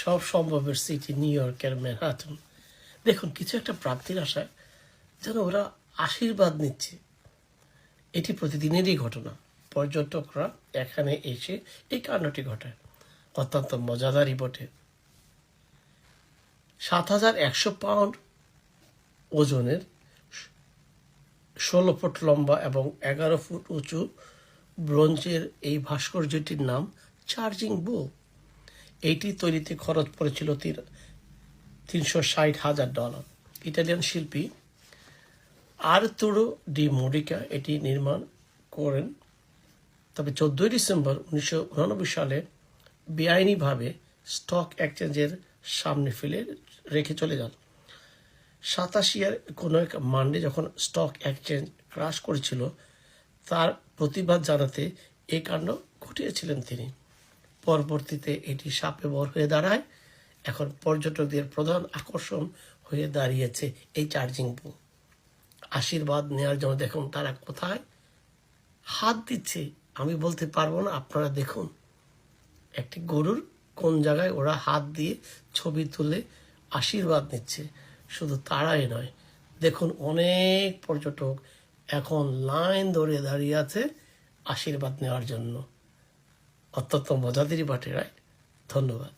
সব সম্ভবের city new ইয়র্কের Manhattan. দেখুন, কিছু একটা প্রাপ্তির আশায় যেন ওরা আশীর্বাদ নিচ্ছে। এটি প্রতিদিনেরই ঘটনা। পর্যটকরা এখানে এসে এই কাণ্ডটি ঘটায়। অত্যন্ত মজাদারই বটে। 7,100 পাউন্ড ওজনের, 16 ফুট লম্বা এবং 11 ফুট উঁচু ব্রোঞ্জের এই ভাস্কর্যটির নাম চার্জিং বু। এইটি তৈরিতে খরচ পড়েছিল $360,000। ইটালিয়ান শিল্পী আর্তুরো ডি মোডিকা এটি নির্মাণ করেন। তবে 14 ডিসেম্বর 1989 সালে বেআইনিভাবে স্টক এক্সচেঞ্জের সামনে ফেলে রেখে চলে যান। 87 কোনো এক মান্ডে যখন স্টক এক্সচেঞ্জ ক্রাশ করেছিল, তার প্রতিবাদ জানাতে এই কাণ্ড ঘটিয়েছিলেন তিনি। পরবর্তীতে এটি সাপে বর হয়ে দাঁড়ায়। এখন পর্যটকদের প্রধান আকর্ষণ হয়ে দাঁড়িয়েছে এই চার্জিং বু। আশীর্বাদ নেওয়ার জন্য দেখুন তারা কোথায় হাত দিচ্ছে আমি বলতে পারবো না, আপনারা দেখুন একটি গরুর কোন জায়গায় ওরা হাত দিয়ে ছবি তুলে আশীর্বাদ নিচ্ছে। শুধু তারাই নয়, দেখুন অনেক পর্যটক এখন লাইন ধরে দাঁড়িয়ে আছে আশীর্বাদ নেওয়ার জন্য। অত্যন্ত মজাদারই বটে, রাইট? ধন্যবাদ।